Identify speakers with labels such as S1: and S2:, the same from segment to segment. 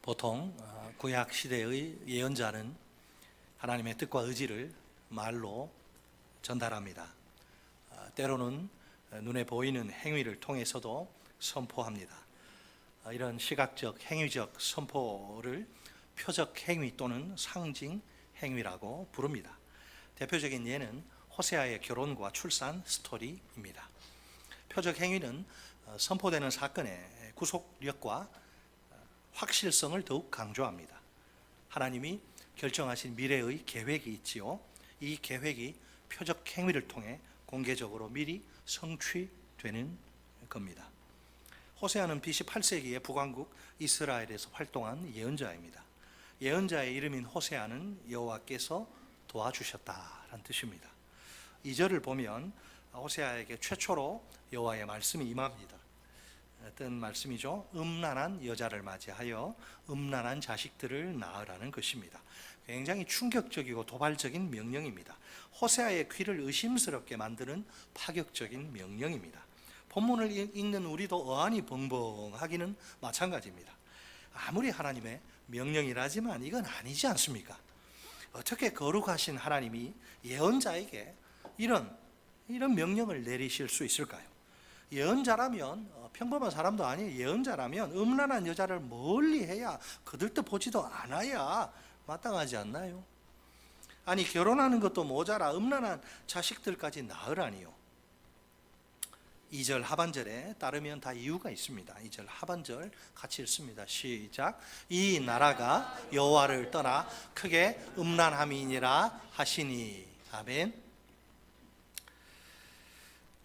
S1: 보통 구약 시대의 예언자는 하나님의 뜻과 의지를 말로 전달합니다. 때로는 눈에 보이는 행위를 통해서도 선포합니다. 이런 시각적, 행위적 선포를 표적 행위 또는 상징 행위라고 부릅니다. 대표적인 예는 호세아의 결혼과 출산 스토리입니다. 표적 행위는 선포되는 사건의 구속력과 확실성을 더욱 강조합니다. 하나님이 결정하신 미래의 계획이 있지요. 이 계획이 표적 행위를 통해 공개적으로 미리 성취되는 겁니다. 호세아는 BC 8세기의 북왕국 이스라엘에서 활동한 예언자입니다. 예언자의 이름인 호세아는 여호와께서 도와주셨다라는 뜻입니다. 2절을 보면 호세아에게 최초로 여호와의 말씀이 임합니다. 어떤 말씀이죠? 음란한 여자를 맞이하여 음란한 자식들을 낳으라는 것입니다. 굉장히 충격적이고 도발적인 명령입니다. 호세아의 귀를 의심스럽게 만드는 파격적인 명령입니다. 본문을 읽는 우리도 어안이 벙벙하기는 마찬가지입니다. 아무리 하나님의 명령이라지만 이건 아니지 않습니까? 어떻게 거룩하신 하나님이 예언자에게 이런 명령을 내리실 수 있을까요? 예언자라면 평범한 사람도 아니에요. 예언자라면 음란한 여자를 멀리해야 거들떠 보지도 않아야 마땅하지 않나요? 아니 결혼하는 것도 모자라 음란한 자식들까지 낳으라니요. 2절 하반절에 따르면 다 이유가 있습니다. 2절 하반절 같이 읽습니다. 시작. 이 나라가 여호와를 떠나 크게 음란함이니라 하시니. 아멘.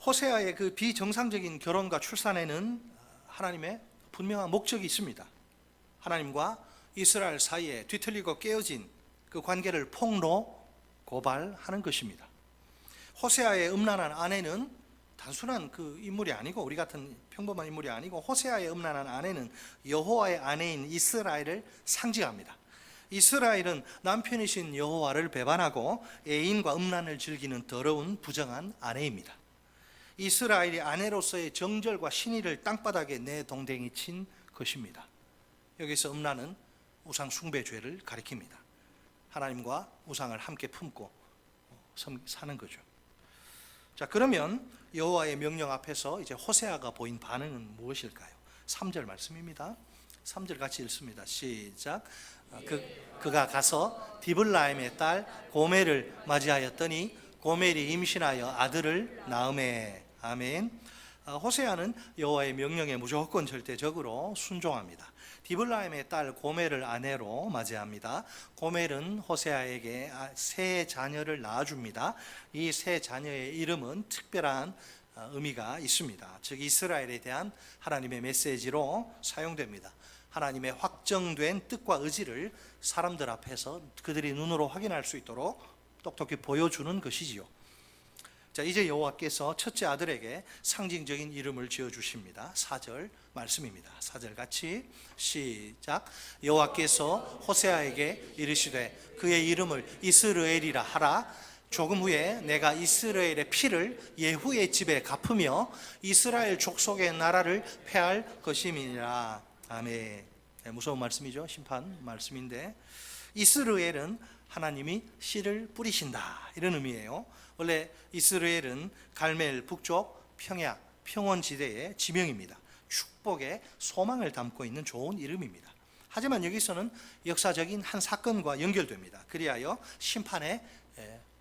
S1: 호세아의 그 비정상적인 결혼과 출산에는 하나님의 분명한 목적이 있습니다. 하나님과 이스라엘 사이에 뒤틀리고 깨어진 그 관계를 폭로 고발하는 것입니다. 호세아의 음란한 아내는 단순한 그 인물이 아니고 우리 같은 평범한 인물이 아니고 호세아의 음란한 아내는 여호와의 아내인 이스라엘을 상징합니다. 이스라엘은 남편이신 여호와를 배반하고 애인과 음란을 즐기는 더러운 부정한 아내입니다. 이스라엘이 아내로서의 정절과 신의를 땅바닥에 내동댕이 친 것입니다. 여기서 음란은 우상 숭배 죄를 가리킵니다. 하나님과 우상을 함께 품고 사는 거죠. 자, 그러면 여호와의 명령 앞에서 이제 호세아가 보인 반응은 무엇일까요? 3절 말씀입니다. 3절 같이 읽습니다. 시작. 그가 가서 디블라임의 딸 고멜을 맞이하였더니 고멜이 임신하여 아들을 낳으매. 아멘. 호세아는 여호와의 명령에 무조건 절대적으로 순종합니다. 디블라임의 딸 고멜을 아내로 맞이합니다. 고멜은 호세아에게 세 자녀를 낳아줍니다. 이 세 자녀의 이름은 특별한 의미가 있습니다. 즉 이스라엘에 대한 하나님의 메시지로 사용됩니다. 하나님의 확정된 뜻과 의지를 사람들 앞에서 그들이 눈으로 확인할 수 있도록 똑똑히 보여주는 것이지요. 자, 이제 여호와께서 첫째 아들에게 상징적인 이름을 지어주십니다. 4절 말씀입니다. 4절 같이 시작. 여호와께서 호세아에게 이르시되 그의 이름을 이스라엘이라 하라. 조금 후에 내가 이스라엘의 피를 예후의 집에 갚으며 이스라엘 족속의 나라를 패할 것임이니라. 아멘. 무서운 말씀이죠. 심판 말씀인데 이스라엘은 하나님이 씨를 뿌리신다 이런 의미예요. 원래 이스라엘은 갈멜 북쪽 평야 평원지대의 지명입니다. 축복의 소망을 담고 있는 좋은 이름입니다. 하지만 여기서는 역사적인 한 사건과 연결됩니다. 그리하여 심판의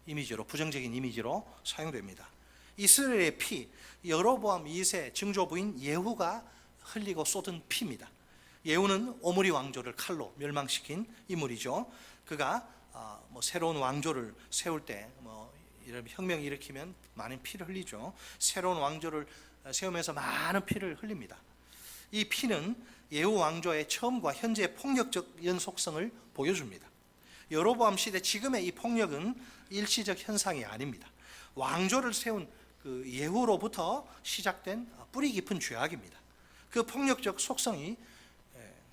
S1: 이미지로 부정적인 이미지로 사용됩니다. 이스라엘의 피, 여로보암 2세 증조부인 예후가 흘리고 쏟은 피입니다. 예후는 오므리 왕조를 칼로 멸망시킨 인물이죠. 그가 새로운 왕조를 세울 때 이런 혁명을 일으키면 많은 피를 흘리죠. 새로운 왕조를 세우면서 많은 피를 흘립니다. 이 피는 예후 왕조의 처음과 현재의 폭력적 연속성을 보여줍니다. 여로보암 시대 지금의 이 폭력은 일시적 현상이 아닙니다. 왕조를 세운 그 예후로부터 시작된 뿌리 깊은 죄악입니다. 그 폭력적 속성이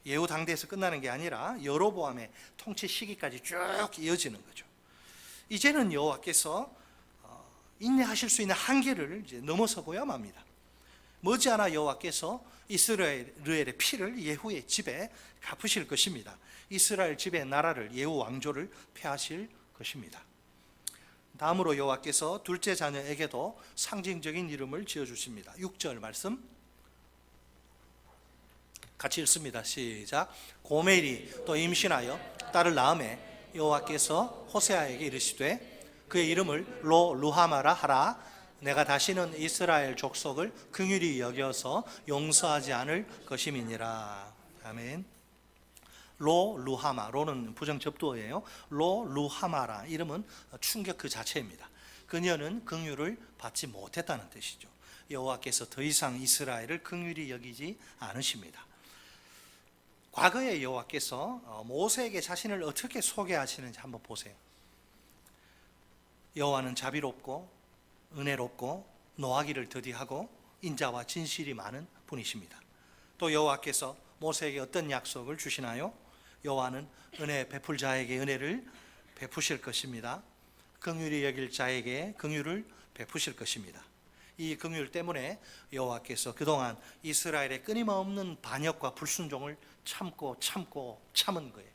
S1: 예후 당대에서 끝나는 게 아니라 여로보암의 통치 시기까지 쭉 이어지는 거죠. 이제는 여호와께서 인내하실 수 있는 한계를 이제 넘어서고야 맙니다. 머지않아 여호와께서 이스라엘의 피를 예후의 집에 갚으실 것입니다. 이스라엘 집의 나라를, 예후 왕조를 폐하실 것입니다. 다음으로 여호와께서 둘째 자녀에게도 상징적인 이름을 지어주십니다. 6절 말씀 같이 읽습니다. 시작. 고멜이 또 임신하여 딸을 낳음에 여호와께서 호세아에게 이르시되 그의 이름을 루하마라 하라. 내가 다시는 이스라엘 족속을 긍휼히 여겨서 용서하지 않을 것임이니라. 아멘. 루하마, 로는 부정접두어예요. 루하마라 이름은 충격 그 자체입니다. 그녀는 긍휼을 받지 못했다는 뜻이죠. 여호와께서 더 이상 이스라엘을 긍휼히 여기지 않으십니다. 과거에 여호와께서 모세에게 자신을 어떻게 소개하시는지 한번 보세요. 여호와는 자비롭고 은혜롭고 노하기를 더디하고 인자와 진실이 많은 분이십니다. 또 여호와께서 모세에게 어떤 약속을 주시나요? 여호와는 은혜 베풀 자에게 은혜를 베푸실 것입니다. 긍휼히 여길 자에게 긍휼을 베푸실 것입니다. 이 긍휼 때문에 여호와께서 그동안 이스라엘의 끊임없는 반역과 불순종을 참은 거예요.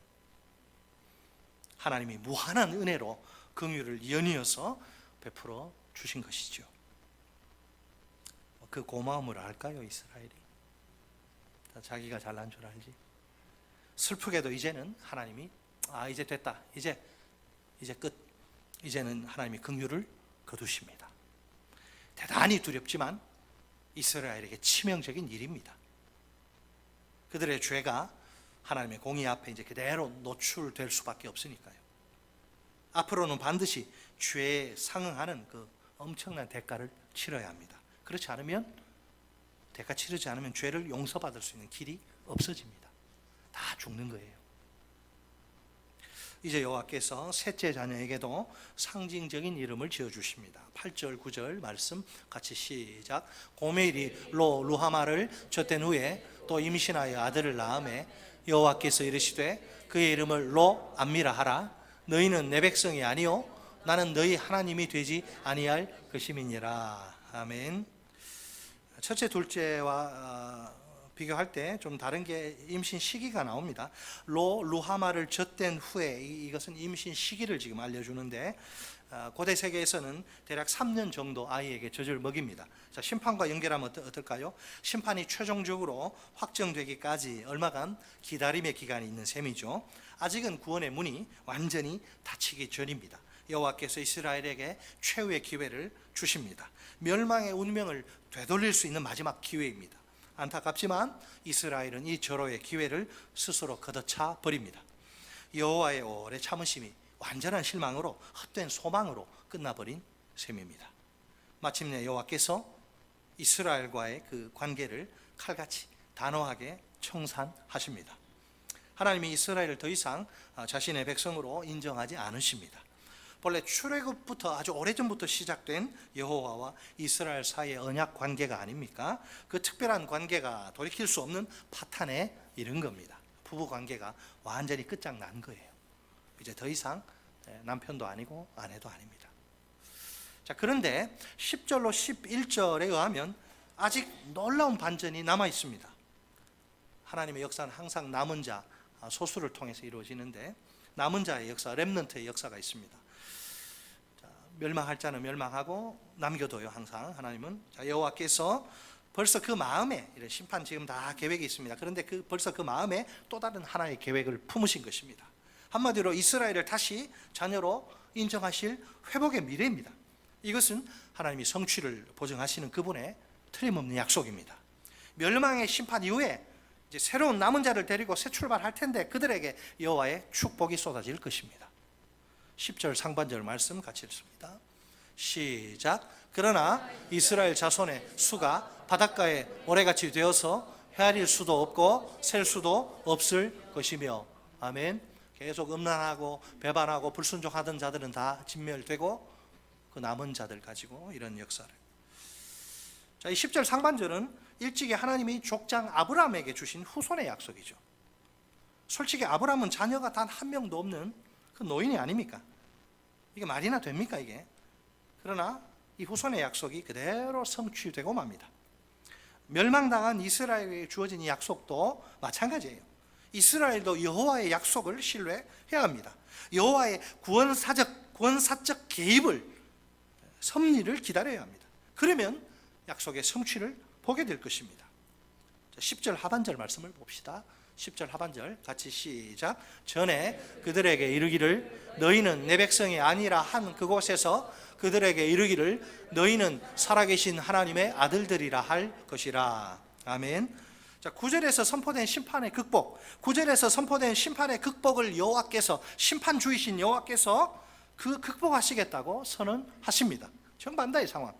S1: 하나님이 무한한 은혜로 긍휼을 연이어서 베풀어 주신 것이죠. 그 고마움을 알까요, 이스라엘이? 자기가 잘난 줄 알지. 슬프게도 이제는 하나님이 이제 됐다, 이제 끝, 이제는 하나님이 긍휼을 거두십니다. 대단히 두렵지만 이스라엘에게 치명적인 일입니다. 그들의 죄가 하나님의 공의 앞에 이제 그대로 노출될 수밖에 없으니까요. 앞으로는 반드시 죄에 상응하는 그 엄청난 대가를 치러야 합니다. 그렇지 않으면, 대가 치르지 않으면 죄를 용서받을 수 있는 길이 없어집니다. 다 죽는 거예요. 이제 여호와께서 셋째 자녀에게도 상징적인 이름을 지어주십니다. 8절 9절 말씀 같이 시작. 고멜이 루하마를 젖된 후에 또 임신하여 아들을 낳음에 여호와께서 이르시되 그의 이름을 암미라 하라. 너희는 내 백성이 아니요 나는 너희 하나님이 되지 아니할 것임이니라. 아멘. 첫째 둘째와 비교할 때 좀 다른 게 임신 시기가 나옵니다. 루하마를 젖된 후에, 이것은 임신 시기를 지금 알려주는데, 고대 세계에서는 대략 3년 정도 아이에게 젖을 먹입니다. 자, 심판과 연결하면 어떨까요? 심판이 최종적으로 확정되기까지 얼마간 기다림의 기간이 있는 셈이죠. 아직은 구원의 문이 완전히 닫히기 전입니다. 여호와께서 이스라엘에게 최후의 기회를 주십니다. 멸망의 운명을 되돌릴 수 있는 마지막 기회입니다. 안타깝지만 이스라엘은 이 절호의 기회를 스스로 걷어차 버립니다. 여호와의 오래 참으심이 완전한 실망으로, 헛된 소망으로 끝나버린 셈입니다. 마침내 여호와께서 이스라엘과의 그 관계를 칼같이 단호하게 청산하십니다. 하나님이 이스라엘을 더 이상 자신의 백성으로 인정하지 않으십니다. 본래 출애굽부터 아주 오래전부터 시작된 여호와와 이스라엘 사이의 언약 관계가 아닙니까? 그 특별한 관계가 돌이킬 수 없는 파탄에 이른 겁니다. 부부 관계가 완전히 끝장난 거예요. 이제 더 이상 남편도 아니고 아내도 아닙니다. 자, 그런데 10절로 11절에 의하면 아직 놀라운 반전이 남아 있습니다. 하나님의 역사는 항상 남은 자, 소수를 통해서 이루어지는데, 남은 자의 역사, 렘넌트의 역사가 있습니다. 멸망할 자는 멸망하고 남겨둬요. 항상 하나님은. 자, 여호와께서 벌써 그 마음에, 이런 심판 지금 다 계획이 있습니다. 그런데 벌써 그 마음에 또 다른 하나의 계획을 품으신 것입니다. 한마디로 이스라엘을 다시 자녀로 인정하실 회복의 미래입니다. 이것은 하나님이 성취를 보증하시는 그분의 틀림없는 약속입니다. 멸망의 심판 이후에 이제 새로운 남은 자를 데리고 새 출발할 텐데, 그들에게 여호와의 축복이 쏟아질 것입니다. 10절 상반절 말씀 같이 읽습니다. 시작. 그러나 이스라엘 자손의 수가 바닷가에 모래같이 되어서 헤아릴 수도 없고 셀 수도 없을 것이며. 아멘. 계속 음란하고 배반하고 불순종하던 자들은 다 진멸되고 그 남은 자들 가지고 이런 역사를. 자, 이 10절 상반절은 일찍이 하나님이 족장 아브라함에게 주신 후손의 약속이죠. 솔직히 아브라함은 자녀가 단 한 명도 없는 그 노인이 아닙니까? 이게 말이나 됩니까 이게? 그러나 이 후손의 약속이 그대로 성취되고 맙니다. 멸망당한 이스라엘에게 주어진 이 약속도 마찬가지예요. 이스라엘도 여호와의 약속을 신뢰해야 합니다. 여호와의 구원사적 개입을, 섭리를 기다려야 합니다. 그러면 약속의 성취를 보게 될 것입니다. 10절 하반절 말씀을 봅시다. 10절 하반절 같이 시작. 전에 그들에게 이르기를 너희는 내 백성이 아니라 한 그곳에서 그들에게 이르기를 너희는 살아계신 하나님의 아들들이라 할 것이라. 아멘. 자, 9절에서 선포된 심판의 극복, 9절에서 선포된 심판의 극복을 여호와께서, 심판주이신 여호와께서 그 극복하시겠다고 선언하십니다. 정반대의 상황.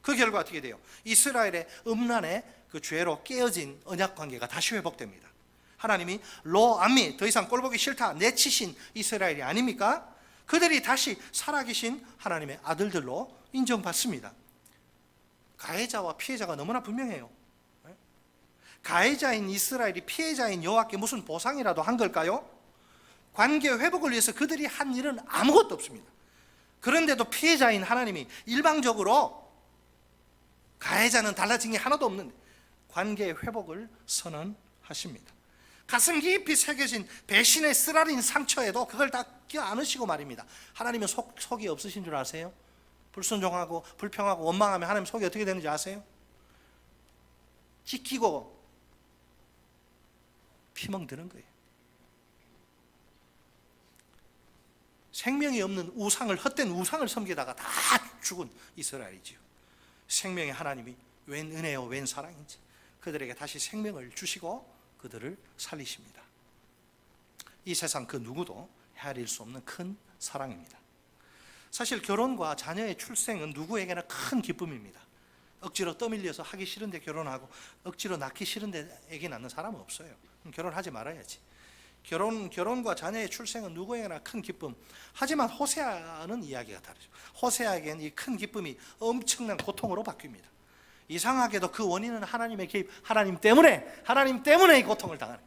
S1: 그 결과 어떻게 돼요? 이스라엘의 음란의 그 죄로 깨어진 언약 관계가 다시 회복됩니다. 하나님이 로암미, 더 이상 꼴보기 싫다, 내치신 이스라엘이 아닙니까? 그들이 다시 살아계신 하나님의 아들들로 인정받습니다. 가해자와 피해자가 너무나 분명해요. 가해자인 이스라엘이 피해자인 여호와께 무슨 보상이라도 한 걸까요? 관계 회복을 위해서 그들이 한 일은 아무것도 없습니다. 그런데도 피해자인 하나님이 일방적으로 가해자는 달라진 게 하나도 없는데 관계 회복을 선언하십니다. 가슴 깊이 새겨진 배신의 쓰라린 상처에도 그걸 다 껴안으시고 말입니다. 하나님은 속이 없으신 줄 아세요? 불순종하고 불평하고 원망하면 하나님 속이 어떻게 되는지 아세요? 찢기고 피멍 드는 거예요. 생명이 없는 우상을, 헛된 우상을 섬기다가 다 죽은 이스라엘이지요. 생명의 하나님이 웬 은혜요 웬 사랑인지 그들에게 다시 생명을 주시고 그들을 살리십니다. 이 세상 그 누구도 헤아릴 수 없는 큰 사랑입니다. 사실 결혼과 자녀의 출생은 누구에게나 큰 기쁨입니다. 억지로 떠밀려서 하기 싫은데 결혼하고 억지로 낳기 싫은데 애기 낳는 사람은 없어요. 결혼하지 말아야지. 결혼과 자녀의 출생은 누구에게나 큰 기쁨. 하지만 호세아는 이야기가 다르죠. 호세아에게는 이 큰 기쁨이 엄청난 고통으로 바뀝니다. 이상하게도 그 원인은 하나님의 개입, 하나님 때문에 이 고통을 당하는,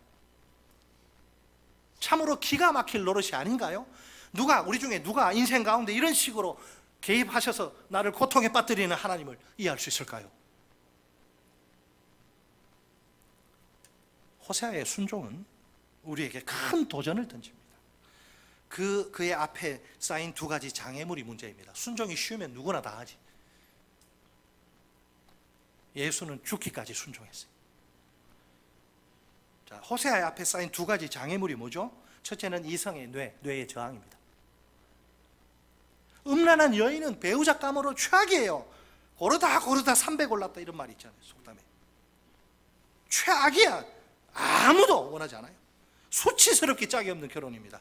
S1: 참으로 기가 막힐 노릇이 아닌가요? 우리 중에 누가 인생 가운데 이런 식으로 개입하셔서 나를 고통에 빠뜨리는 하나님을 이해할 수 있을까요? 호세아의 순종은 우리에게 큰 도전을 던집니다. 그의 앞에 쌓인 두 가지 장애물이 문제입니다. 순종이 쉬우면 누구나 다 하지. 예수는 죽기까지 순종했어요. 자, 호세아의 앞에 쌓인 두 가지 장애물이 뭐죠? 첫째는 이성의 뇌의 저항입니다. 음란한 여인은 배우자 감으로 최악이에요. 고르다 300 올랐다 이런 말이 있잖아요. 속담에. 최악이야. 아무도 원하지 않아요. 수치스럽게 짝이 없는 결혼입니다.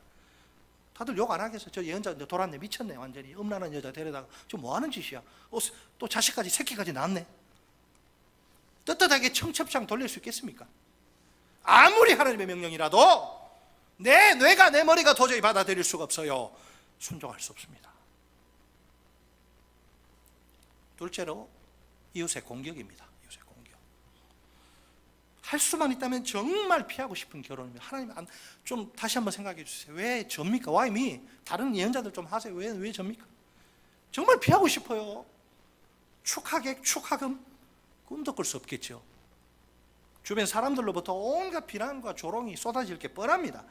S1: 다들 욕 안 하겠어요. 저 예언자 돌았네, 미쳤네, 완전히 음란한 여자 데려다가 저 뭐 하는 짓이야. 또 자식까지 새끼까지 낳았네. 떳떳하게 청첩장 돌릴 수 있겠습니까? 아무리 하나님의 명령이라도 내 뇌가, 내 머리가 도저히 받아들일 수가 없어요. 순종할 수 없습니다. 둘째로 이웃의 공격입니다. 이웃의 공격. 할 수만 있다면 정말 피하고 싶은 결혼입니다. 하나님, 좀 다시 한번 생각해 주세요. 왜 접니까? Why me? 다른 예언자들 좀 하세요. 왜 접니까? 정말 피하고 싶어요. 축하객, 축하금 꿈도 꿀 수 없겠죠. 주변 사람들로부터 온갖 비난과 조롱이 쏟아질 게 뻔합니다.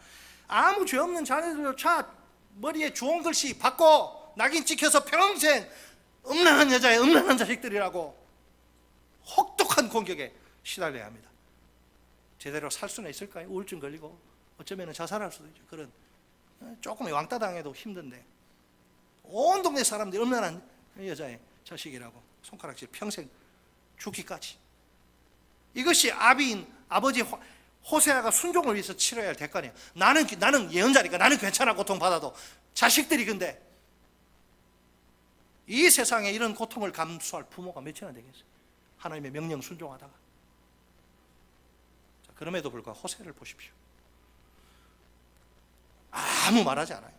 S1: 아무 죄 없는 자녀들로 머리에 좋은 글씨 받고 낙인 찍혀서 평생 음란한 여자의 음란한 자식들이라고 혹독한 공격에 시달려야 합니다. 제대로 살 수는 있을까요? 우울증 걸리고 어쩌면 자살할 수도 있죠. 그런 조금 왕따 당해도 힘든데 온 동네 사람들이 음란한 여자의 자식이라고 손가락질 평생 죽기까지. 이것이 아비인 아버지 호세아가 순종을 위해서 치러야 할 대가냐. 나는 예언자니까 나는 괜찮아, 고통받아도. 자식들이 근데 이 세상에 이런 고통을 감수할 부모가 몇이나 되겠어요? 하나님의 명령 순종하다가. 자, 그럼에도 불구하고 호세아를 보십시오. 아무 말하지 않아요.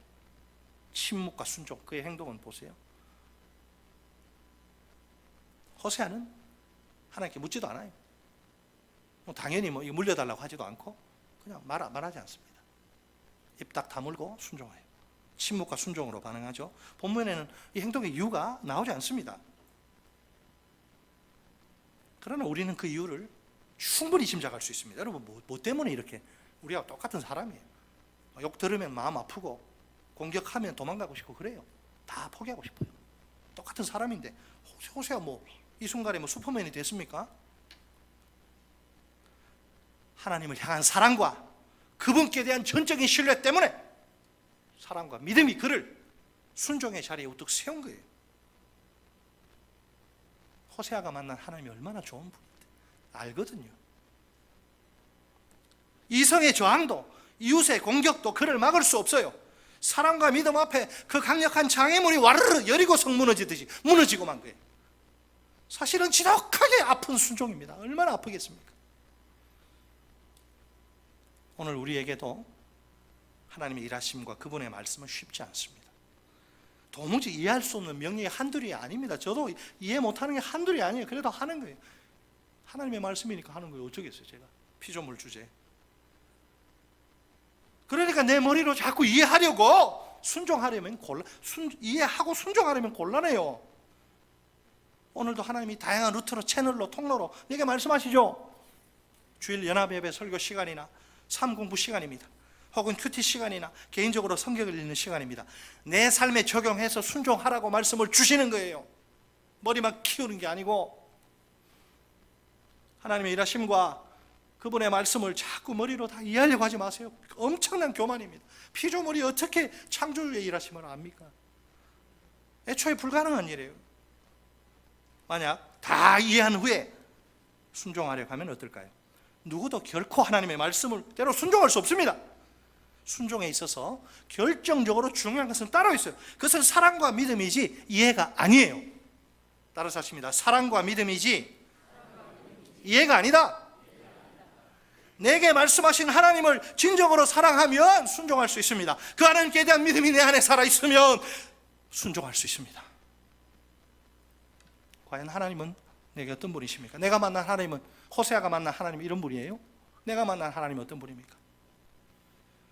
S1: 침묵과 순종, 그의 행동은 보세요. 호세아는 하나님께 묻지도 않아요. 당연히 이거 물려달라고 하지도 않고 그냥 말하지 않습니다. 입 딱 다물고 순종해요. 침묵과 순종으로 반응하죠. 본문에는 이 행동의 이유가 나오지 않습니다. 그러나 우리는 그 이유를 충분히 짐작할 수 있습니다. 여러분 뭐 때문에 이렇게 우리하고 똑같은 사람이에요. 욕 들으면 마음 아프고 공격하면 도망가고 싶고 그래요. 다 포기하고 싶어요. 똑같은 사람인데 호세가 이 순간에 슈퍼맨이 됐습니까? 하나님을 향한 사랑과 그분께 대한 전적인 신뢰 때문에 사랑과 믿음이 그를 순종의 자리에 우뚝 세운 거예요. 호세아가 만난 하나님이 얼마나 좋은 분인데 알거든요. 이성의 저항도 이웃의 공격도 그를 막을 수 없어요. 사랑과 믿음 앞에 그 강력한 장애물이 와르르 여리고성 무너지듯이 무너지고 만 거예요. 사실은 지독하게 아픈 순종입니다. 얼마나 아프겠습니까? 오늘 우리에게도 하나님의 일하심과 그분의 말씀은 쉽지 않습니다. 도무지 이해할 수 없는 명령이 한둘이 아닙니다. 저도 이해 못하는 게 한둘이 아니에요. 그래도 하는 거예요. 하나님의 말씀이니까 하는 거예요. 어쩌겠어요 제가. 피조물 주제. 그러니까 내 머리로 자꾸 이해하려고 순종하려면 이해하고 순종하려면 곤란해요. 오늘도 하나님이 다양한 루트로 채널로 통로로 내게 말씀하시죠. 주일 연합예배 설교 시간이나 삶공부 시간입니다. 혹은 큐티 시간이나 개인적으로 성경을 읽는 시간입니다. 내 삶에 적용해서 순종하라고 말씀을 주시는 거예요. 머리만 키우는 게 아니고 하나님의 일하심과 그분의 말씀을 자꾸 머리로 다 이해하려고 하지 마세요. 엄청난 교만입니다. 피조물이 어떻게 창조주의 일하심을 압니까? 애초에 불가능한 일이에요. 만약 다 이해한 후에 순종하려고 하면 어떨까요? 누구도 결코 하나님의 말씀을 대로 순종할 수 없습니다. 순종에 있어서 결정적으로 중요한 것은 따로 있어요. 그것은 사랑과 믿음이지 이해가 아니에요. 따라서 하십니다. 사랑과 믿음이지 이해가 아니다. 내게 말씀하신 하나님을 진정으로 사랑하면 순종할 수 있습니다. 그 하나님께 대한 믿음이 내 안에 살아있으면 순종할 수 있습니다. 과연 하나님은 내게 어떤 분이십니까? 내가 만난 하나님은 호세아가 만난 하나님은 이런 분이에요? 내가 만난 하나님은 어떤 분입니까?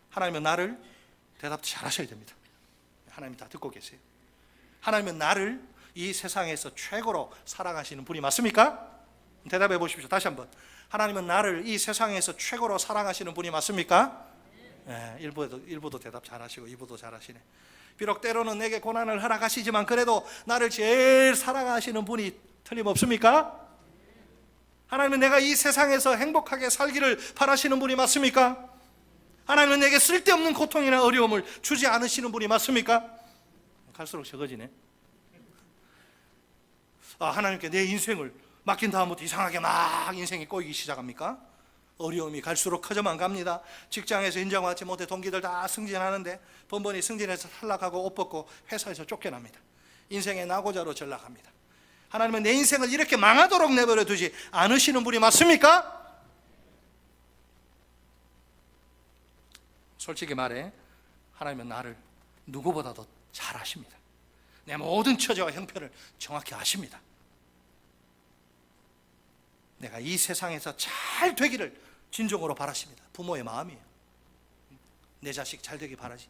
S1: 하나님은 나를 대답 잘 하셔야 됩니다. 하나님 다 듣고 계세요. 하나님은 나를 이 세상에서 최고로 사랑하시는 분이 맞습니까? 대답해 보십시오. 다시 한번. 하나님은 나를 이 세상에서 최고로 사랑하시는 분이 맞습니까? 네, 1부도 대답 잘하시고 2부도 잘하시네. 비록 때로는 내게 고난을 허락하시지만 그래도 나를 제일 사랑하시는 분이 틀림없습니까? 하나님은 내가 이 세상에서 행복하게 살기를 바라시는 분이 맞습니까? 하나님은 내게 쓸데없는 고통이나 어려움을 주지 않으시는 분이 맞습니까? 갈수록 적어지네. 하나님께 내 인생을 맡긴 다음부터 이상하게 막 인생이 꼬이기 시작합니까? 어려움이 갈수록 커져만 갑니다. 직장에서 인정받지 못해 동기들 다 승진하는데 번번이 승진해서 탈락하고 옷 벗고 회사에서 쫓겨납니다. 인생의 낙오자로 전락합니다. 하나님은 내 인생을 이렇게 망하도록 내버려 두지 않으시는 분이 맞습니까? 솔직히 말해 하나님은 나를 누구보다도 잘 아십니다. 내 모든 처지와 형편을 정확히 아십니다. 내가 이 세상에서 잘 되기를 진정으로 바라십니다. 부모의 마음이에요. 내 자식 잘 되기 바라지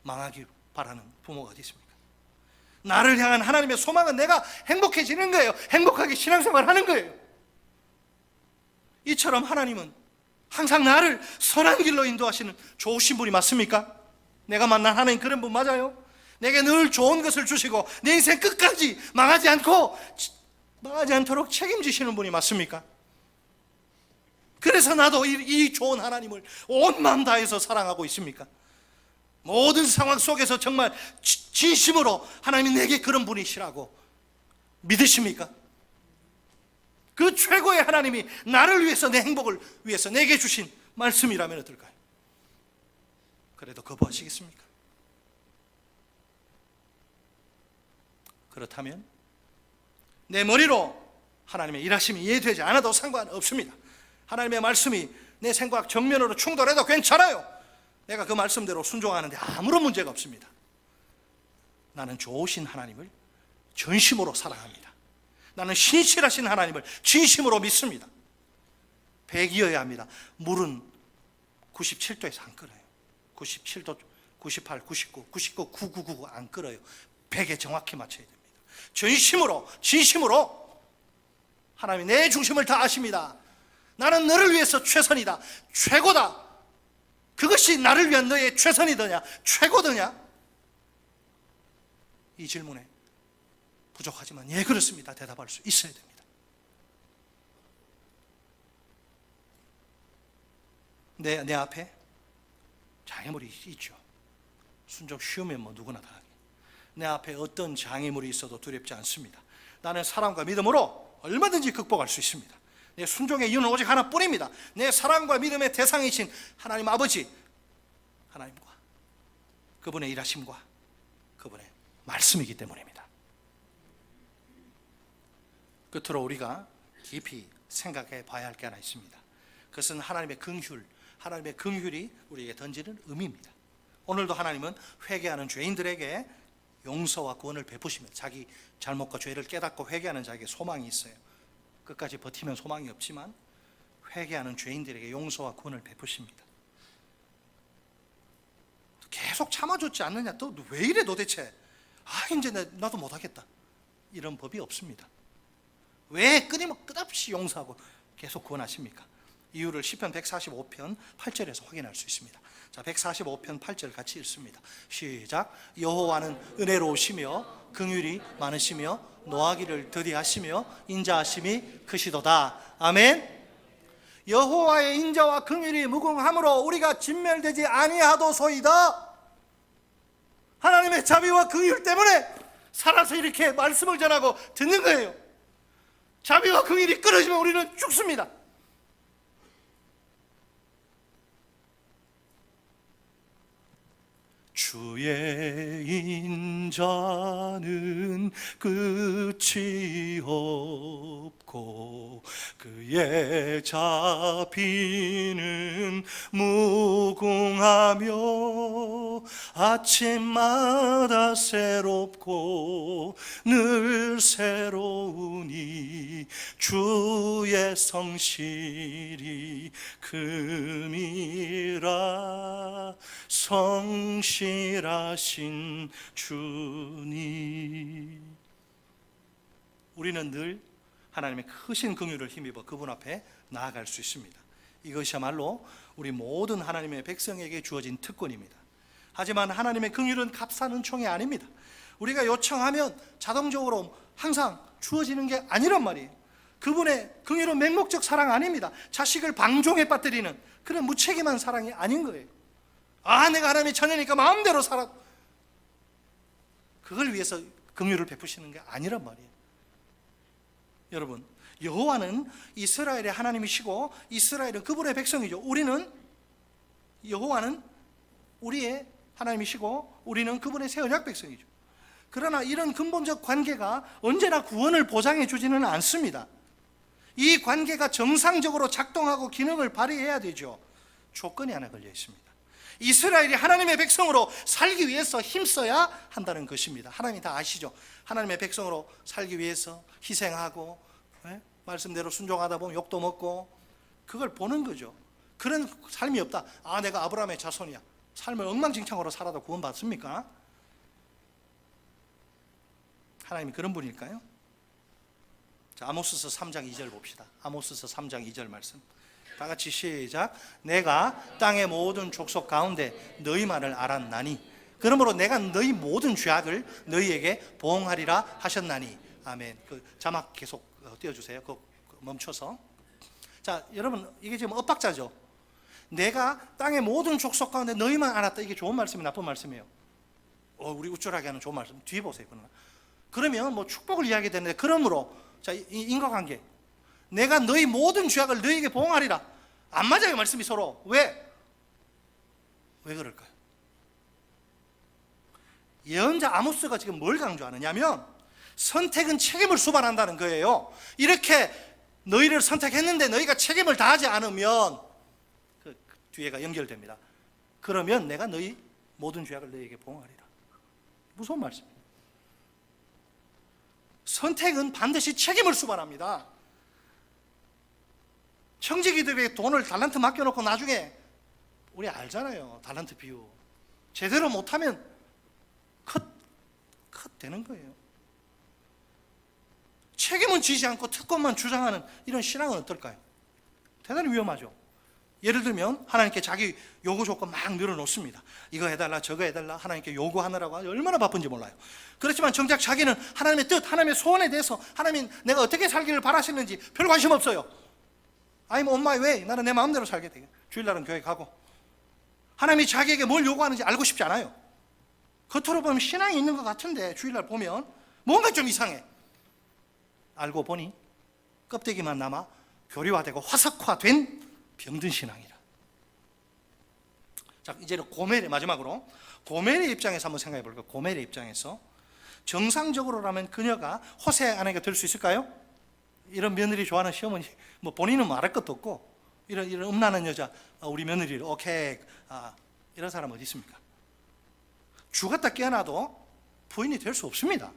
S1: 망하기 바라는 부모가 어디 있습니까? 나를 향한 하나님의 소망은 내가 행복해지는 거예요. 행복하게 신앙생활 하는 거예요. 이처럼 하나님은 항상 나를 선한 길로 인도하시는 좋으신 분이 맞습니까? 내가 만난 하나님 그런 분 맞아요? 내게 늘 좋은 것을 주시고 내 인생 끝까지 망하지 않도록 책임지시는 분이 맞습니까? 그래서 나도 이 좋은 하나님을 온 마음 다해서 사랑하고 있습니까? 모든 상황 속에서 정말 진심으로 하나님이 내게 그런 분이시라고 믿으십니까? 그 최고의 하나님이 나를 위해서 내 행복을 위해서 내게 주신 말씀이라면 어떨까요? 그래도 거부하시겠습니까? 그렇다면 내 머리로 하나님의 일하심이 이해되지 않아도 상관없습니다. 하나님의 말씀이 내 생각 정면으로 충돌해도 괜찮아요. 내가 그 말씀대로 순종하는데 아무런 문제가 없습니다. 나는 좋으신 하나님을 전심으로 사랑합니다. 나는 신실하신 하나님을 진심으로 믿습니다. 100이어야 합니다. 물은 97도에서 안 끓어요. 97도, 98, 99, 99, 9999 안 끓어요. 100에 정확히 맞춰야 됩니다. 전심으로 진심으로 하나님이 내 중심을 다 아십니다. 나는 너를 위해서 최선이다, 최고다. 그것이 나를 위한 너의 최선이더냐, 최고더냐? 이 질문에 부족하지만 예, 그렇습니다 대답할 수 있어야 됩니다. 내 앞에 장애물이 있죠. 순종 쉬우면 뭐 누구나 다 하게. 내 앞에 어떤 장애물이 있어도 두렵지 않습니다. 나는 사랑과 믿음으로 얼마든지 극복할 수 있습니다. 내 순종의 이유는 오직 하나뿐입니다. 내 사랑과 믿음의 대상이신 하나님 아버지, 하나님과 그분의 일하심과 그분의 말씀이기 때문입니다. 끝으로 우리가 깊이 생각해 봐야 할 게 하나 있습니다. 그것은 하나님의 긍휼이 우리에게 던지는 의미입니다. 오늘도 하나님은 회개하는 죄인들에게 용서와 구원을 베푸시며 자기 잘못과 죄를 깨닫고 회개하는 자에게 소망이 있어요. 끝까지 버티면 소망이 없지만 회개하는 죄인들에게 용서와 구원을 베푸십니다. 계속 참아줬지 않느냐, 또 왜 이래 도대체, 이제 나도 못하겠다, 이런 법이 없습니다. 왜 끝없이 용서하고 계속 구원하십니까? 이유를 시편 145편 8절에서 확인할 수 있습니다. 자, 145편 8절 같이 읽습니다. 시작. 여호와는 은혜로우시며 긍휼이 많으시며 노하기를 더디하시며 인자하심이 크시도다. 아멘. 여호와의 인자와 긍휼이 무궁함으로 우리가 진멸되지 아니하도소이다. 하나님의 자비와 긍휼 때문에 살아서 이렇게 말씀을 전하고 듣는 거예요. 자비와 긍휼이 끊어지면 우리는 죽습니다. 주의 인자는 끝이 없고 그의 자비는 무궁하며 아침마다 새롭고 늘 새로우니 주의 성실이 금이라. 성실하신 주님, 우리는 늘 하나님의 크신 긍휼을 힘입어 그분 앞에 나아갈 수 있습니다. 이것이야말로 우리 모든 하나님의 백성에게 주어진 특권입니다. 하지만 하나님의 긍휼은 값사는 총이 아닙니다. 우리가 요청하면 자동적으로 항상 주어지는 게 아니란 말이에요. 그분의 긍휼은 맹목적 사랑 아닙니다. 자식을 방종에 빠뜨리는 그런 무책임한 사랑이 아닌 거예요. 내가 하나님의 자녀니까 마음대로 살아, 그걸 위해서 긍휼을 베푸시는 게 아니란 말이에요. 여러분, 여호와는 이스라엘의 하나님이시고 이스라엘은 그분의 백성이죠. 여호와는 우리의 하나님이시고 우리는 그분의 새 언약 백성이죠. 그러나 이런 근본적 관계가 언제나 구원을 보장해 주지는 않습니다. 이 관계가 정상적으로 작동하고 기능을 발휘해야 되죠. 조건이 하나 걸려 있습니다. 이스라엘이 하나님의 백성으로 살기 위해서 힘써야 한다는 것입니다. 하나님이 다 아시죠. 하나님의 백성으로 살기 위해서 희생하고 말씀대로 순종하다 보면 욕도 먹고, 그걸 보는 거죠. 그런 삶이 없다, 내가 아브라함의 자손이야, 삶을 엉망진창으로 살아도 구원받습니까? 하나님이 그런 분일까요? 자, 아모스서 3장 2절 봅시다. 아모스서 3장 2절 말씀 다 같이 시작. 내가 땅의 모든 족속 가운데 너희만을 알았나니 그러므로 내가 너희 모든 죄악을 너희에게 보응하리라 하셨나니. 아멘. 그 자막 계속 띄워주세요. 멈춰서. 자, 여러분, 이게 지금 엇박자죠. 내가 땅의 모든 족속 가운데 너희만 알았다. 이게 좋은 말씀이 나쁜 말씀이에요? 우리 우쭐하게 하는 좋은 말씀. 뒤에 보세요. 그러면 뭐 축복을 이야기되는데, 그러므로 자, 인과관계, 내가 너희 모든 죄악을 너희에게 보응하리라. 안 맞아요, 말씀이 서로. 왜 그럴까요? 예언자 아모스가 지금 뭘 강조하느냐면 선택은 책임을 수반한다는 거예요. 이렇게 너희를 선택했는데 너희가 책임을 다하지 않으면, 그 뒤에가 연결됩니다. 그러면 내가 너희 모든 죄악을 너희에게 보응하리라. 무서운 말씀입니다. 선택은 반드시 책임을 수반합니다. 청지기들에게 돈을 달란트 맡겨놓고 나중에, 우리 알잖아요, 달란트 비유. 제대로 못하면 컷 되는 거예요. 책임은 지지 않고 특권만 주장하는 이런 신앙은 어떨까요? 대단히 위험하죠. 예를 들면 하나님께 자기 요구 조건 막 늘어놓습니다. 이거 해달라 저거 해달라 하나님께 요구하느라고 얼마나 바쁜지 몰라요. 그렇지만 정작 자기는 하나님의 뜻, 하나님의 소원에 대해서 하나님 내가 어떻게 살기를 바라시는지 별 관심 없어요. I'm on my way. 나는 내 마음대로 살게 돼. 주일날은 교회 가고. 하나님이 자기에게 뭘 요구하는지 알고 싶지 않아요. 겉으로 보면 신앙이 있는 것 같은데 주일날 보면 뭔가 좀 이상해. 알고 보니 껍데기만 남아 교리화되고 화석화된 병든 신앙이라. 자, 이제는 고멜의 마지막으로 고멜의 입장에서 한번 생각해 볼까요? 고멜의 입장에서 정상적으로라면 그녀가 호세의 아내가 될 수 있을까요? 이런 며느리 좋아하는 시어머니, 뭐 본인은 말할 것도 없고 이런 음란한 여자 우리 며느리를 오케이 이런 사람 어디 있습니까? 죽었다 깨어나도 부인이 될 수 없습니다.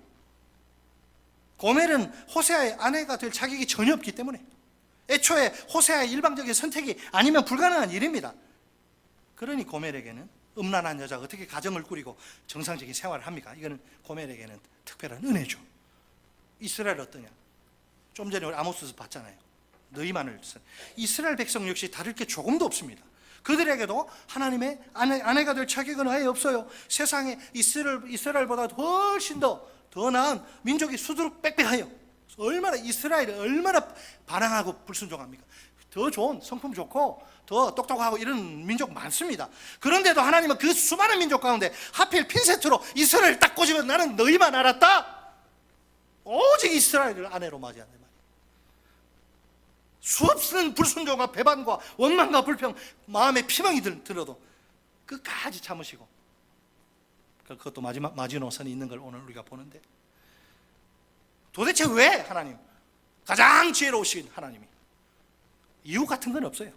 S1: 고멜은 호세아의 아내가 될 자격이 전혀 없기 때문에 애초에 호세아의 일방적인 선택이 아니면 불가능한 일입니다. 그러니 고멜에게는 음란한 여자가 어떻게 가정을 꾸리고 정상적인 생활을 합니까? 이거는 고멜에게는 특별한 은혜죠. 이스라엘 어떠냐? 좀 전에 우리 아모스에서 봤잖아요. 너희만을. 이스라엘 백성 역시 다를 게 조금도 없습니다. 그들에게도 하나님의 아내가 될 자격은 아예 없어요. 세상에 이스라엘보다 훨씬 더 나은 민족이 수두룩 빽빽해요. 얼마나 이스라엘이 얼마나 반항하고 불순종합니까? 더 좋은 성품 좋고 더 똑똑하고 이런 민족 많습니다. 그런데도 하나님은 그 수많은 민족 가운데 하필 핀셋으로 이스라엘을 딱 꼬집어 나는 너희만 알았다. 오직 이스라엘을 아내로 맞이한다 말이에요. 수없는 불순종과 배반과 원망과 불평, 마음에 피멍이 들어도 끝까지 참으시고, 그것도 마지노선이 있는 걸 오늘 우리가 보는데, 도대체 왜 하나님, 가장 지혜로우신 하나님이 이유 같은 건 없어요.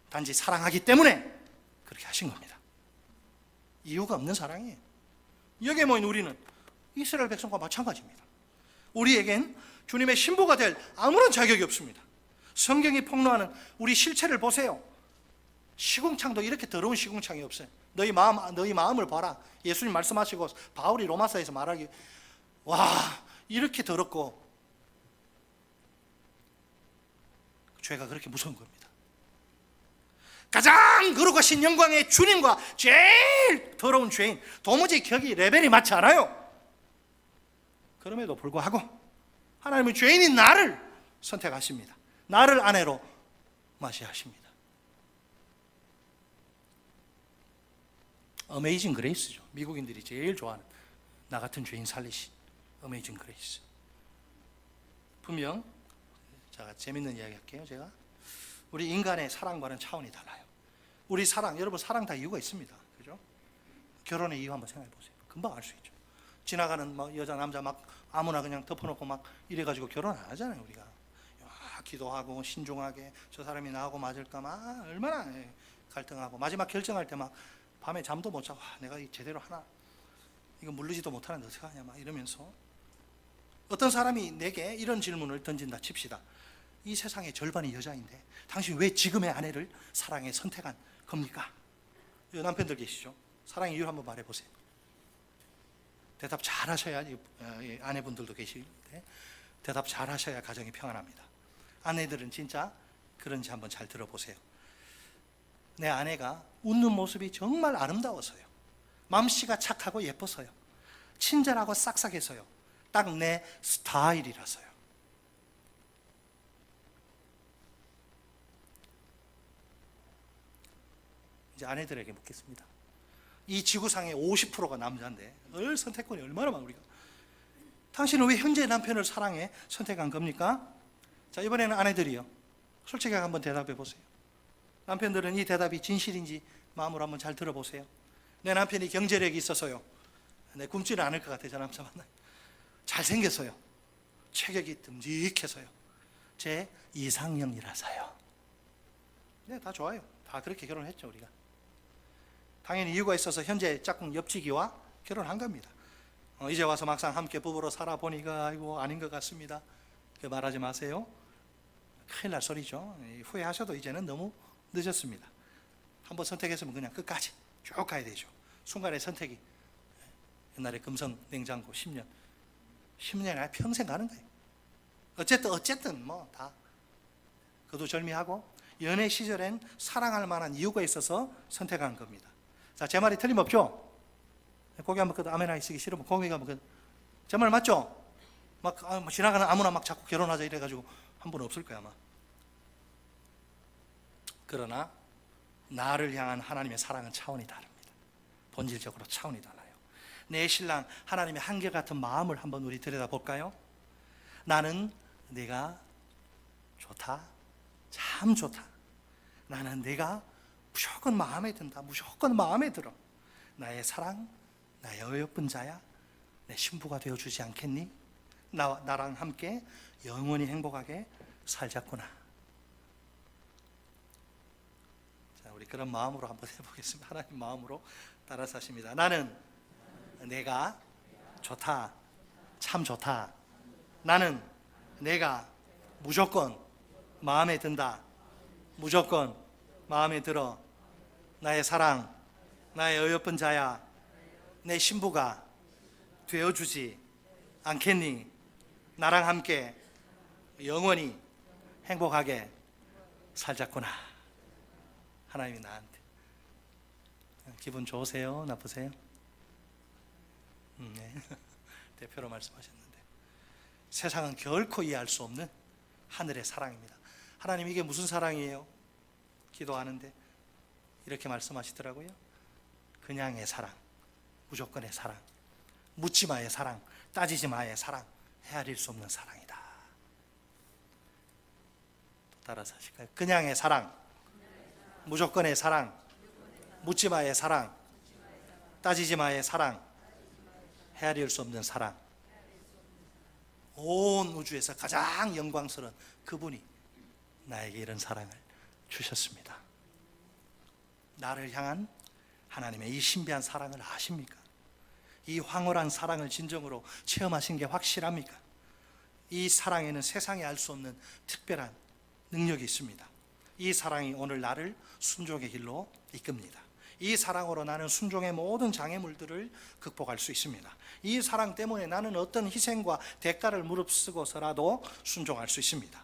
S1: 단지 사랑하기 때문에 그렇게 하신 겁니다. 이유가 없는 사랑이에요. 여기에 모인 우리는 이스라엘 백성과 마찬가지입니다. 우리에겐 주님의 신부가 될 아무런 자격이 없습니다. 성경이 폭로하는 우리 실체를 보세요. 시궁창도 이렇게 더러운 시궁창이 없어요. 너희 마음을 봐라. 예수님 말씀하시고 바울이 로마서에서 말하기, 와, 이렇게 더럽고 죄가 그렇게 무서운 겁니다. 가장 거룩하신 영광의 주님과 제일 더러운 죄인, 도무지 격이 레벨이 맞지 않아요. 그럼에도 불구하고 하나님은 죄인인 나를 선택하십니다. 나를 아내로 맞이하십니다. 어메이징 그레이스죠. 미국인들이 제일 좋아하는 나 같은 죄인 살리신 어메이징 그레이스. 분명 제가 재밌는 이야기 할게요. 제가 우리 인간의 사랑과는 차원이 달라요. 우리 사랑, 여러분 사랑 다 이유가 있습니다. 그죠? 결혼의 이유 한번 생각해 보세요. 금방 알 수 있죠. 지나가는 막 여자 남자 막 아무나 그냥 덮어놓고 막 이래가지고 결혼 안 하잖아요. 우리가 기도하고 신중하게 저 사람이 나하고 맞을까 막 얼마나 갈등하고 마지막 결정할 때 막 밤에 잠도 못 자고 내가 제대로 하나 이거 물르지도 못하는데 어떡하냐 막 이러면서 어떤 사람이 내게 이런 질문을 던진다 칩시다. 이 세상의 절반이 여자인데 당신 왜 지금의 아내를 사랑에 선택한 겁니까? 남편들 계시죠? 사랑의 이유를 한번 말해보세요. 대답 잘 하셔야 아내분들도 계시는데 대답 잘 하셔야 가정이 평안합니다. 아내들은 진짜 그런지 한번 잘 들어보세요. 내 아내가 웃는 모습이 정말 아름다워서요. 맘씨가 착하고 예뻐서요. 친절하고 싹싹해서요. 딱 내 스타일이라서요. 이제 아내들에게 묻겠습니다. 이 지구상의 50%가 남자인데 선택권이 얼마나 많아. 우리가 당신은 왜 현재 남편을 사랑해 선택한 겁니까? 자, 이번에는 아내들이요. 솔직하게 한번 대답해 보세요. 남편들은 이 대답이 진실인지 마음으로 한번 잘 들어보세요. 내 남편이 경제력이 있어서요. 내 굶지는 않을 것 같아요. 저 남자 만나요. 잘생겼어요. 체격이 듬직해서요. 제 이상형이라서요. 네, 다 좋아요. 다 그렇게 결혼했죠, 우리가. 당연히 이유가 있어서 현재 짝꿍 옆지기와 결혼한 겁니다. 이제 와서 막상 함께 부부로 살아보니까 아이고 아닌 것 같습니다. 그 말하지 마세요. 큰일 날 소리죠. 후회하셔도 이제는 너무 늦었습니다. 한번 선택했으면 그냥 끝까지 쭉 가야 되죠. 순간의 선택이 옛날에 금성 냉장고 10년이 아니라 평생 가는 거예요. 어쨌든 뭐 다 거두절미하고 연애 시절엔 사랑할 만한 이유가 있어서 선택한 겁니다. 자, 제 말이 틀림없죠? 고개 한번 끄덕, 아멘 하시기 싫으면 고개 한번 끄덕. 제 말 맞죠? 막 지나가는 아무나 막 자꾸 결혼하자 이래가지고 한 분 없을 거야 아마. 그러나 나를 향한 하나님의 사랑은 차원이 다릅니다. 본질적으로 차원이 달라요. 내 신랑 하나님의 한결같은 마음을 한번 우리 들여다볼까요? 나는 네가 좋다, 참 좋다. 나는 네가 무조건 마음에 든다, 무조건 마음에 들어. 나의 사랑, 나의 어여쁜 자야, 내 신부가 되어주지 않겠니? 나랑 함께 영원히 행복하게 살자꾸나. 자, 우리 그런 마음으로 한번 해보겠습니다. 하나님 마음으로 따라서 하십니다. 나는 내가 좋다, 참 좋다. 나는 내가 무조건 마음에 든다, 무조건 마음에 들어. 나의 사랑, 나의 어여쁜 자야, 내 신부가 되어주지 않겠니? 나랑 함께 영원히 행복하게 살자꾸나. 하나님이 나한테 기분 좋으세요? 나쁘세요? 네. 대표로 말씀하셨는데 세상은 결코 이해할 수 없는 하늘의 사랑입니다. 하나님 이게 무슨 사랑이에요? 기도하는데 이렇게 말씀하시더라고요. 그냥의 사랑, 무조건의 사랑, 묻지 마의 사랑, 따지지 마의 사랑, 헤아릴 수 없는 사랑이다. 또 따라서 하실까요? 그냥의 사랑, 무조건의 사랑, 묻지 마의 사랑, 따지지 마의 사랑, 헤아릴 수 없는 사랑. 온 우주에서 가장 영광스러운 그분이 나에게 이런 사랑을 주셨습니다. 나를 향한 하나님의 이 신비한 사랑을 아십니까? 이 황홀한 사랑을 진정으로 체험하신 게 확실합니까? 이 사랑에는 세상에 알 수 없는 특별한 능력이 있습니다. 이 사랑이 오늘 나를 순종의 길로 이끕니다. 이 사랑으로 나는 순종의 모든 장애물들을 극복할 수 있습니다. 이 사랑 때문에 나는 어떤 희생과 대가를 무릅쓰고서라도 순종할 수 있습니다.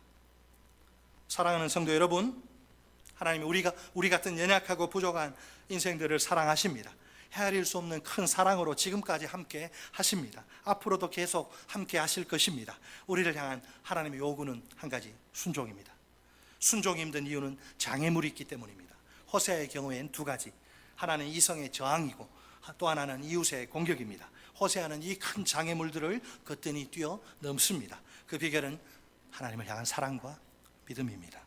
S1: 사랑하는 성도 여러분, 하나님이 우리 같은 연약하고 부족한 인생들을 사랑하십니다. 헤아릴 수 없는 큰 사랑으로 지금까지 함께 하십니다. 앞으로도 계속 함께 하실 것입니다. 우리를 향한 하나님의 요구는 한 가지, 순종입니다. 순종이 힘든 이유는 장애물이 있기 때문입니다. 호세아의 경우엔 두 가지, 하나는 이성의 저항이고 또 하나는 이웃의 공격입니다. 호세아는 이 큰 장애물들을 거뜬히 뛰어넘습니다. 그 비결은 하나님을 향한 사랑과 믿음입니다.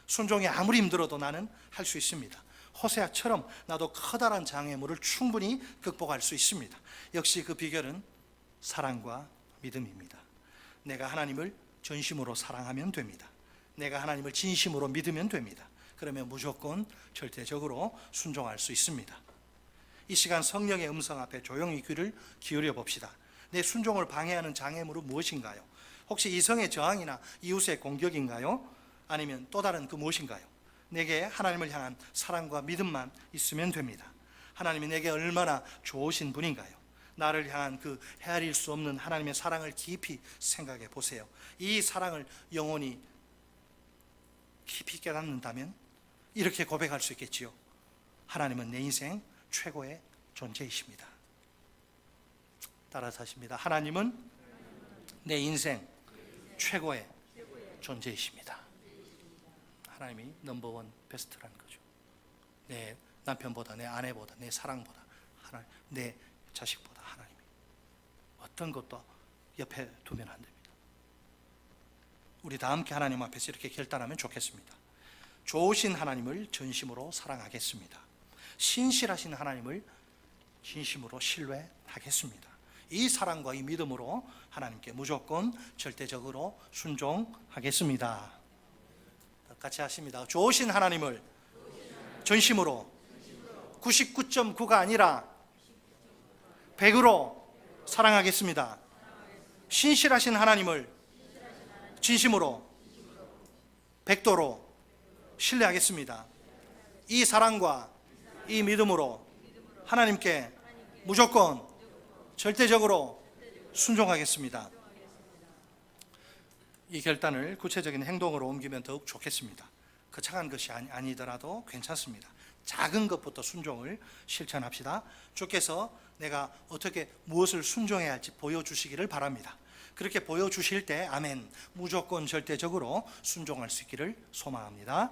S1: 순종이 아무리 힘들어도 나는 할 수 있습니다. 호세아처럼 나도 커다란 장애물을 충분히 극복할 수 있습니다. 역시 그 비결은 사랑과 믿음입니다. 내가 하나님을 전심으로 사랑하면 됩니다. 내가 하나님을 진심으로 믿으면 됩니다. 그러면 무조건 절대적으로 순종할 수 있습니다. 이 시간 성령의 음성 앞에 조용히 귀를 기울여 봅시다. 내 순종을 방해하는 장애물은 무엇인가요? 혹시 이성의 저항이나 이웃의 공격인가요? 아니면 또 다른 그 무엇인가요? 내게 하나님을 향한 사랑과 믿음만 있으면 됩니다. 하나님이 내게 얼마나 좋으신 분인가요? 나를 향한 그 헤아릴 수 없는 하나님의 사랑을 깊이 생각해 보세요. 이 사랑을 영원히 깊이 깨닫는다면 이렇게 고백할 수 있겠지요. 하나님은 내 인생 최고의 존재이십니다. 따라서 하십니다. 하나님은 내 인생 최고의 존재이십니다. 하나님이 넘버원 베스트라는 거죠. 내 남편보다, 내 아내보다, 내 사랑보다, 하나님, 내 자식보다 하나님이 어떤 것도 옆에 두면 안 됩니다. 우리 다 함께 하나님 앞에서 이렇게 결단하면 좋겠습니다. 좋으신 하나님을 전심으로 사랑하겠습니다. 신실하신 하나님을 진심으로 신뢰하겠습니다. 이 사랑과 이 믿음으로 하나님께 무조건 절대적으로 순종하겠습니다. 같이 하십니다. 좋으신 하나님을 전심으로 99.9가 아니라 100으로 사랑하겠습니다. 신실하신 하나님을 진심으로 100도로 신뢰하겠습니다. 이 사랑과 이 믿음으로 하나님께 무조건 절대적으로 순종하겠습니다. 이 결단을 구체적인 행동으로 옮기면 더욱 좋겠습니다. 거창한 것이 아니더라도 괜찮습니다. 작은 것부터 순종을 실천합시다. 주께서 내가 어떻게 무엇을 순종해야 할지 보여주시기를 바랍니다. 그렇게 보여주실 때 아멘, 무조건 절대적으로 순종할 수 있기를 소망합니다.